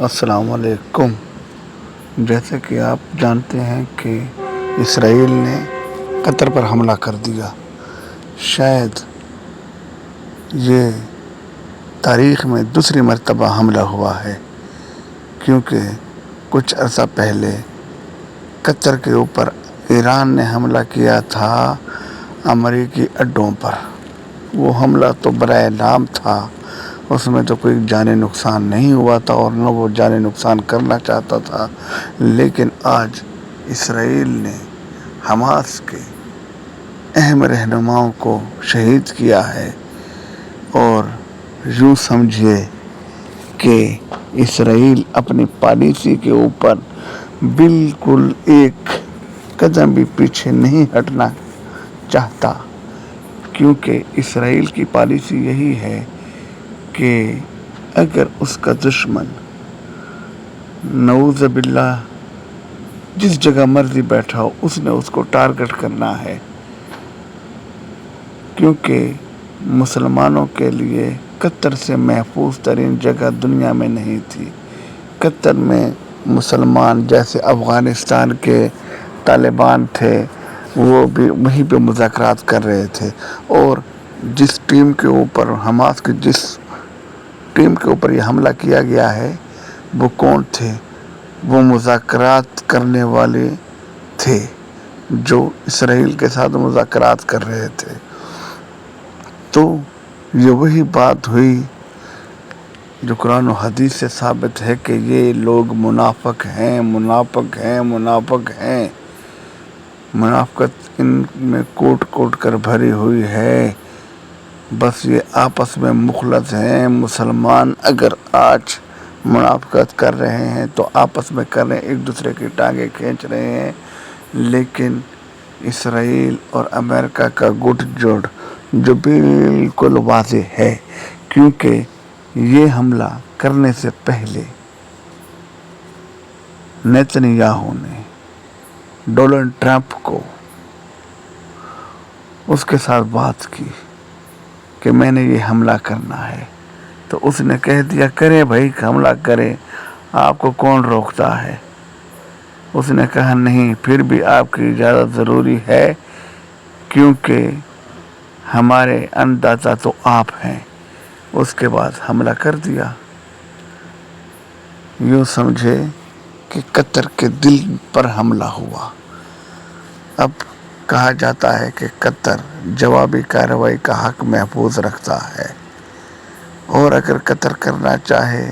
السلام علیکم۔ جیسے کہ آپ جانتے ہیں کہ اسرائیل نے قطر پر حملہ کر دیا۔ شاید یہ تاریخ میں دوسری مرتبہ حملہ ہوا ہے، کیونکہ کچھ عرصہ پہلے قطر کے اوپر ایران نے حملہ کیا تھا امریکی اڈوں پر۔ وہ حملہ تو برائے نام تھا، اس میں تو کوئی جانی نقصان نہیں ہوا تھا اور نہ وہ جانی نقصان کرنا چاہتا تھا، لیکن آج اسرائیل نے حماس کے اہم رہنماؤں کو شہید کیا ہے، اور یوں سمجھیے کہ اسرائیل اپنی پالیسی کے اوپر بالکل ایک قدم بھی پیچھے نہیں ہٹنا چاہتا، کیونکہ اسرائیل کی پالیسی یہی ہے کہ اگر اس کا دشمن نعوذ باللہ جس جگہ مرضی بیٹھا ہو، اس نے اس کو ٹارگٹ کرنا ہے، کیونکہ مسلمانوں کے لیے قطر سے محفوظ ترین جگہ دنیا میں نہیں تھی۔ قطر میں مسلمان جیسے افغانستان کے طالبان تھے، وہ بھی وہیں پہ مذاکرات کر رہے تھے، اور جس ٹیم کے اوپر حماس کی جس ٹیم کے اوپر یہ حملہ کیا گیا ہے وہ کون تھے؟ وہ مذاکرات کرنے والے تھے جو اسرائیل کے ساتھ مذاکرات کر رہے تھے۔ تو یہ وہی بات ہوئی جو قرآن و حدیث سے ثابت ہے کہ یہ لوگ منافق ہیں، منافق ہیں، منافق ہیں۔ منافقت ان میں کوٹ کوٹ کر بھری ہوئی ہے، بس یہ آپس میں مخلص ہیں۔ مسلمان اگر آج منافقت کر رہے ہیں تو آپس میں کر رہے ہیں، ایک دوسرے کی ٹانگیں کھینچ رہے ہیں، لیکن اسرائیل اور امریکہ کا گٹھ جوڑ جو بالکل واضح ہے، کیونکہ یہ حملہ کرنے سے پہلے نیتن یاہو نے ڈونلڈ ٹرمپ کو اس کے ساتھ بات کی کہ میں نے یہ حملہ کرنا ہے، تو اس نے کہہ دیا کرے بھائی، حملہ کرے، آپ کو کون روکتا ہے؟ اس نے کہا نہیں، پھر بھی آپ کی اجازت ضروری ہے، کیونکہ ہمارے اندازہ تو آپ ہیں۔ اس کے بعد حملہ کر دیا۔ یوں سمجھے کہ قطر کے دل پر حملہ ہوا۔ اب کہا جاتا ہے کہ قطر جوابی کارروائی کا حق محفوظ رکھتا ہے، اور اگر قطر کرنا چاہے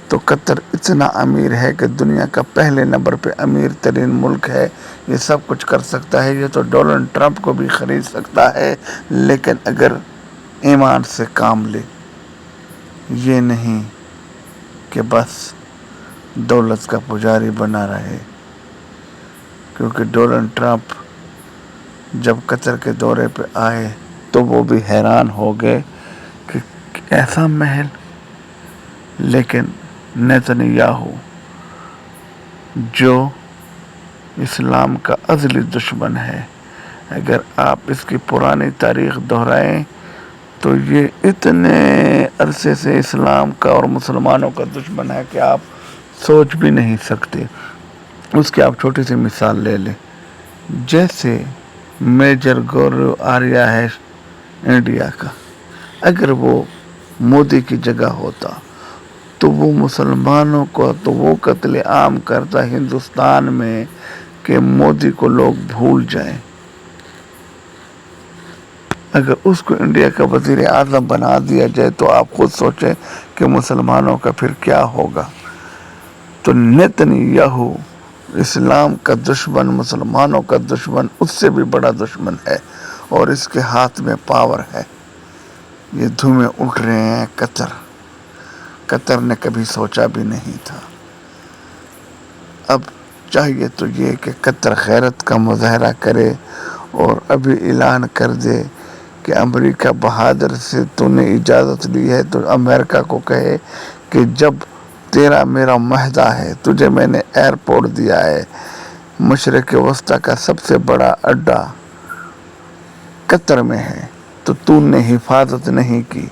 تو قطر اتنا امیر ہے کہ دنیا کا پہلے نمبر پہ امیر ترین ملک ہے، یہ سب کچھ کر سکتا ہے، یہ تو ڈونلڈ ٹرمپ کو بھی خرید سکتا ہے، لیکن اگر ایمان سے کام لے، یہ نہیں کہ بس دولت کا پجاری بنا رہے۔ کیونکہ ڈونلڈ ٹرمپ جب قطر کے دورے پہ آئے تو وہ بھی حیران ہو گئے کہ ایسا محل، لیکن نیتن یاہو جو اسلام کا ازلی دشمن ہے، اگر آپ اس کی پرانی تاریخ دہرائیں تو یہ اتنے عرصے سے اسلام کا اور مسلمانوں کا دشمن ہے کہ آپ سوچ بھی نہیں سکتے۔ اس کی آپ چھوٹی سی مثال لے لیں، جیسے میجر گورو آریہ ہے انڈیا کا، اگر وہ مودی کی جگہ ہوتا تو وہ مسلمانوں کو تو وہ قتل عام کرتا ہندوستان میں کہ مودی کو لوگ بھول جائیں۔ اگر اس کو انڈیا کا وزیر اعظم بنا دیا جائے تو آپ خود سوچیں کہ مسلمانوں کا پھر کیا ہوگا۔ تو نیتن یاہو اسلام کا دشمن، مسلمانوں کا دشمن، اس سے بھی بڑا دشمن ہے، اور اس کے ہاتھ میں پاور ہے۔ یہ دھوئیں اٹھ رہے ہیں قطر نے کبھی سوچا بھی نہیں تھا۔ اب چاہیے تو یہ کہ قطر غیرت کا مظاہرہ کرے اور ابھی اعلان کر دے کہ امریکہ بہادر سے تو نے اجازت لی ہے، تو امریکہ کو کہے کہ جب تیرا میرا معاہدہ ہے، تجھے میں نے ایئرپورٹ دیا ہے، مشرق وسطی کا سب سے بڑا اڈا قطر میں ہے، تو نے حفاظت نہیں کی،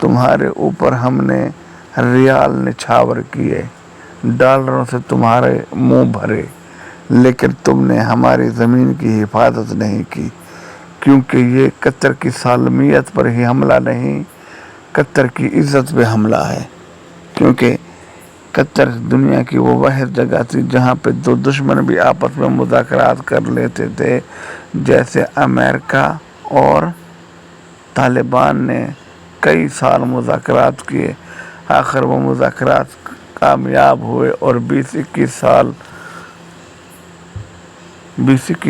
تمہارے اوپر ہم نے ریال نچھاور کیے، ڈالروں سے تمہارے منہ بھرے، لیکن تم نے ہماری زمین کی حفاظت نہیں کی، کیونکہ یہ قطر کی سالمیت پر ہی حملہ نہیں، قطر کی عزت پہ حملہ ہے۔ کیونکہ قطر دنیا کی وہ واحد جگہ تھی جہاں پہ دو دشمن بھی آپس میں مذاکرات کر لیتے تھے، جیسے امریکہ اور طالبان نے کئی سال مذاکرات کیے، آخر وہ مذاکرات کامیاب ہوئے اور 20-21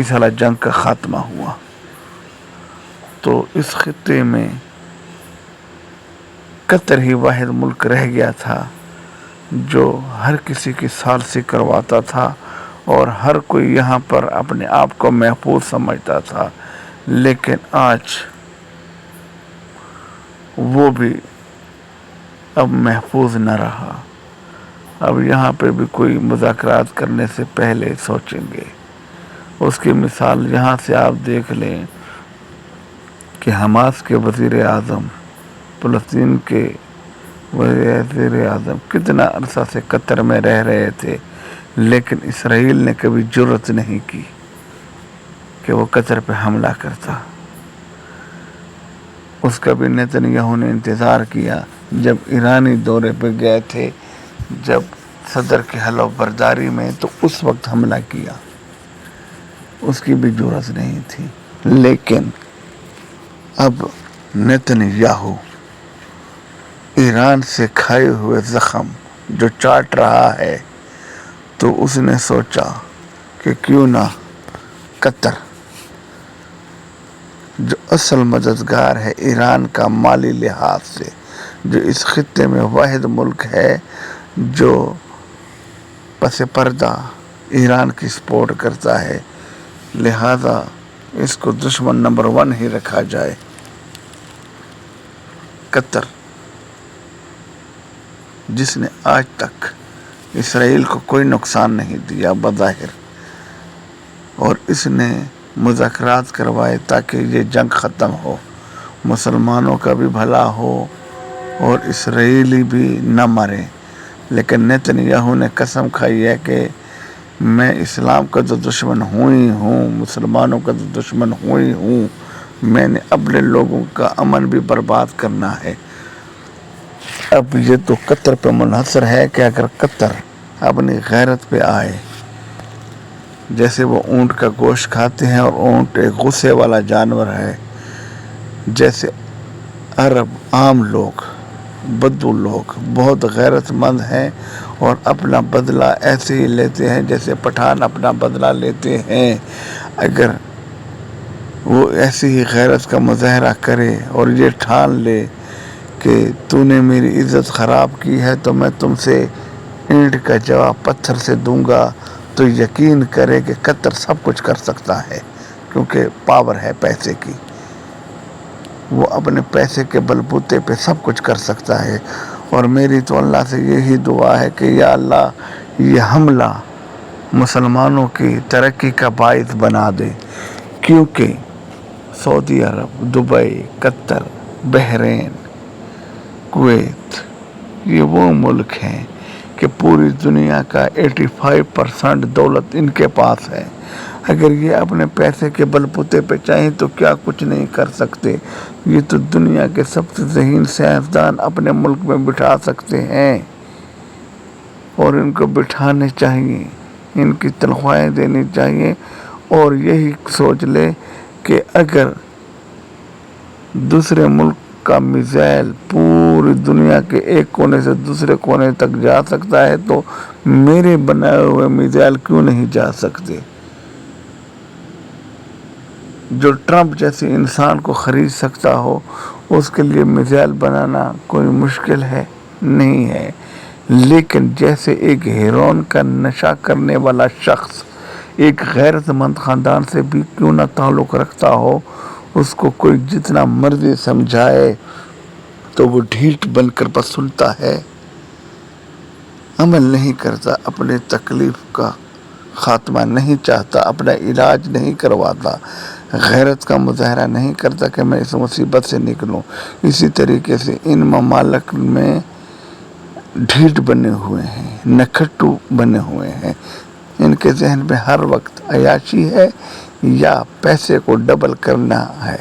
سالہ جنگ کا خاتمہ ہوا۔ تو اس خطے میں قطر ہی واحد ملک رہ گیا تھا جو ہر کسی کی ثالثی کرواتا تھا اور ہر کوئی یہاں پر اپنے آپ کو محفوظ سمجھتا تھا، لیکن آج وہ بھی اب محفوظ نہ رہا۔ اب یہاں پہ بھی کوئی مذاکرات کرنے سے پہلے سوچیں گے۔ اس کی مثال یہاں سے آپ دیکھ لیں کہ حماس کے وزیر اعظم، فلسطین کے وزیر اعظم کتنا عرصہ سے قطر میں رہ رہے تھے، لیکن اسرائیل نے کبھی جرأت نہیں کی کہ وہ قطر پہ حملہ کرتا۔ اس کا بھی نیتنیاہو نے انتظار کیا، جب ایرانی دورے پہ گئے تھے، جب صدر کی حلف برداری میں، تو اس وقت حملہ کیا، اس کی بھی جرأت نہیں تھی۔ لیکن اب نیتنیاہو ایران سے کھائے ہوئے زخم جو چاٹ رہا ہے، تو اس نے سوچا کہ کیوں نہ قطر، جو اصل مددگار ہے ایران کا مالی لحاظ سے، جو اس خطے میں واحد ملک ہے جو پس پردہ ایران کی سپورٹ کرتا ہے، لہذا اس کو دشمن نمبر 1 ہی رکھا جائے۔ قطر جس نے آج تک اسرائیل کو کوئی نقصان نہیں دیا بظاہر، اور اس نے مذاکرات کروائے تاکہ یہ جنگ ختم ہو، مسلمانوں کا بھی بھلا ہو اور اسرائیلی بھی نہ مرے، لیکن نیتنیاہو نے قسم کھائی ہے کہ میں اسلام کا تو دشمن ہوں ہی ہوں، مسلمانوں کا تو دشمن ہوں ہی ہوں، میں نے اپنے لوگوں کا امن بھی برباد کرنا ہے۔ اب یہ تو قطر پہ منحصر ہے کہ اگر قطر اپنی غیرت پہ آئے، جیسے وہ اونٹ کا گوشت کھاتے ہیں اور اونٹ ایک غصے والا جانور ہے، جیسے عرب عام لوگ، بدو لوگ بہت غیرت مند ہیں اور اپنا بدلہ ایسے ہی لیتے ہیں جیسے پٹھان اپنا بدلہ لیتے ہیں، اگر وہ ایسی ہی غیرت کا مظاہرہ کرے اور یہ ٹھان لے کہ تو نے میری عزت خراب کی ہے تو میں تم سے اینٹ کا جواب پتھر سے دوں گا، تو یقین کرے کہ قطر سب کچھ کر سکتا ہے، کیونکہ پاور ہے پیسے کی، وہ اپنے پیسے کے بلبوتے پہ سب کچھ کر سکتا ہے۔ اور میری تو اللہ سے یہی دعا ہے کہ یا اللہ یہ حملہ مسلمانوں کی ترقی کا باعث بنا دے، کیونکہ سعودی عرب، دبئی، قطر، بحرین، کویت، یہ وہ ملک ہیں کہ پوری دنیا کا 85% دولت ان کے پاس ہے۔ اگر یہ اپنے پیسے کے بلبوتے پہ چاہیں تو کیا کچھ نہیں کر سکتے، یہ تو دنیا کے سب سے ذہین سائنسدان اپنے ملک میں بٹھا سکتے ہیں، اور ان کو بٹھانے چاہیے، ان کی تنخواہیں دینی چاہیے، اور یہی سوچ لے کہ اگر دوسرے ملک کا میزائل پوری دنیا کے ایک کونے سے دوسرے کونے تک جا سکتا ہے تو میرے بنائے ہوئے میزائل کیوں نہیں جا سکتے؟ جو ٹرمپ جیسے انسان کو خرید سکتا ہو، اس کے لیے میزائل بنانا کوئی مشکل ہے نہیں ہے، لیکن جیسے ایک ہیروئن کا نشہ کرنے والا شخص ایک غیرت مند خاندان سے بھی کیوں نہ تعلق رکھتا ہو، اس کو کوئی جتنا مرضی سمجھائے تو وہ ڈھیٹ بن کر بس سنتا ہے، عمل نہیں کرتا، اپنے تکلیف کا خاتمہ نہیں چاہتا، اپنا علاج نہیں کرواتا، غیرت کا مظاہرہ نہیں کرتا کہ میں اس مصیبت سے نکلوں۔ اسی طریقے سے ان ممالک میں ڈھیٹ بنے ہوئے ہیں، نکھٹو بنے ہوئے ہیں. ان کے ذہن میں ہر وقت عیاشی ہے یا پیسے کو ڈبل کرنا ہے.